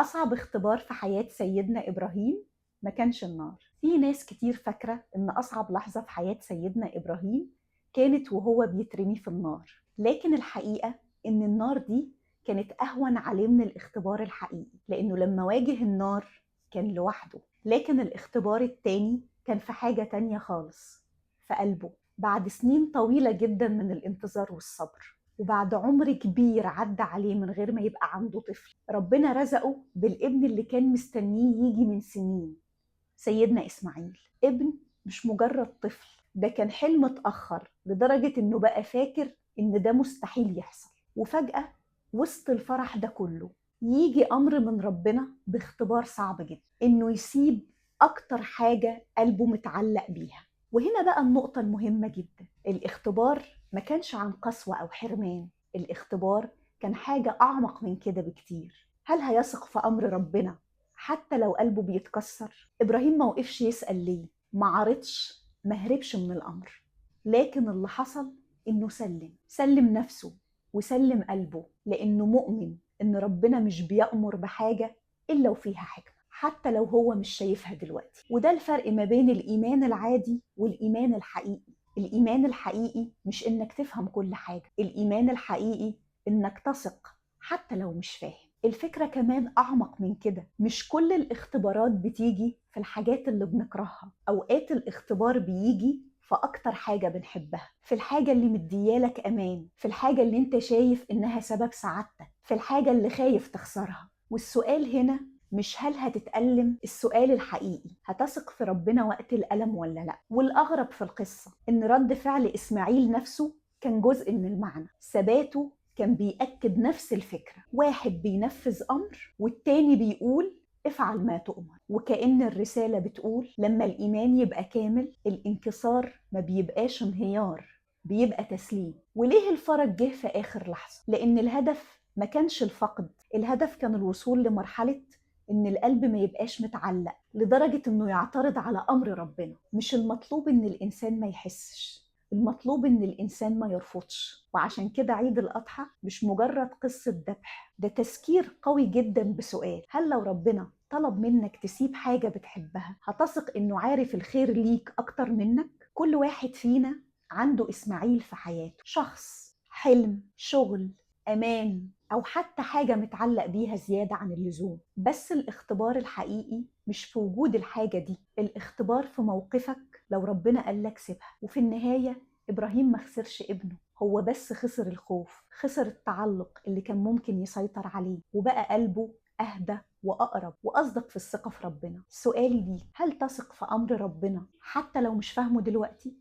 أصعب اختبار في حياة سيدنا إبراهيم ما كانش النار. في ناس كتير فاكرة إن أصعب لحظة في حياة سيدنا إبراهيم كانت وهو بيترمي في النار، لكن الحقيقة إن النار دي كانت أهون عليه من الاختبار الحقيقي، لأنه لما واجه النار كان لوحده. لكن الاختبار التاني كان في حاجة تانية خالص، في قلبه. بعد سنين طويلة جدا من الانتظار والصبر، وبعد عمر كبير عدى عليه من غير ما يبقى عنده طفل، ربنا رزقه بالابن اللي كان مستنيه يجي من سنين، سيدنا إسماعيل. ابن مش مجرد طفل، ده كان حلم اتأخر لدرجة إنه بقى فاكر إن ده مستحيل يحصل. وفجأة وسط الفرح ده كله يجي أمر من ربنا باختبار صعب جدا، إنه يسيب أكتر حاجة قلبه متعلق بيها. وهنا بقى النقطة المهمة جدا، الاختبار ما كانش عن قسوة أو حرمان، الاختبار كان حاجة أعمق من كده بكتير. هل هيثق في أمر ربنا حتى لو قلبه بيتكسر؟ إبراهيم ما وقفش يسأل ليه، ما عارضش، ما هربش من الأمر، لكن اللي حصل إنه سلم نفسه وسلم قلبه، لأنه مؤمن إن ربنا مش بيأمر بحاجة إلا وفيها حكمة، حتى لو هو مش شايفها دلوقتي. وده الفرق ما بين الإيمان العادي والإيمان الحقيقي. الإيمان الحقيقي مش إنك تفهم كل حاجة، الإيمان الحقيقي إنك تثق حتى لو مش فاهم. الفكرة كمان أعمق من كده، مش كل الاختبارات بتيجي في الحاجات اللي بنكرهها. أوقات الاختبار بيجي في أكتر حاجة بنحبها، في الحاجة اللي مديالك أمان، في الحاجة اللي انت شايف إنها سبب سعادتك، في الحاجة اللي خايف تخسرها. والسؤال هنا مش هل هتتألم، السؤال الحقيقي هتثق في ربنا وقت الألم ولا لأ. والأغرب في القصة إن رد فعل إسماعيل نفسه كان جزء من المعنى. ثباته كان بيأكد نفس الفكرة، واحد بينفذ أمر والتاني بيقول افعل ما تؤمر. وكأن الرسالة بتقول لما الإيمان يبقى كامل، الانكسار ما بيبقاش انهيار، بيبقى تسليم. وليه الفرج جه في آخر لحظة؟ لأن الهدف ما كانش الفقد، الهدف كان الوصول لمرحلة إن القلب ما يبقاش متعلق لدرجة إنه يعترض على أمر ربنا. مش المطلوب إن الإنسان ما يحسش، المطلوب إن الإنسان ما يرفضش. وعشان كده عيد الأضحى مش مجرد قصة ذبح، ده تذكير قوي جدا بسؤال: هل لو ربنا طلب منك تسيب حاجة بتحبها هتثق إنه عارف الخير ليك أكتر منك؟ كل واحد فينا عنده إسماعيل في حياته، شخص، حلم، شغل، أمان، أو حتى حاجة متعلق بيها زيادة عن اللزوم. بس الاختبار الحقيقي مش في وجود الحاجة دي، الاختبار في موقفك لو ربنا قال لك سيبها. وفي النهاية إبراهيم ما خسرش ابنه، هو بس خسر الخوف، خسر التعلق اللي كان ممكن يسيطر عليه، وبقى قلبه أهدى وأقرب وأصدق في الثقة في ربنا. سؤالي ليك، هل تثق في أمر ربنا حتى لو مش فاهمه دلوقتي؟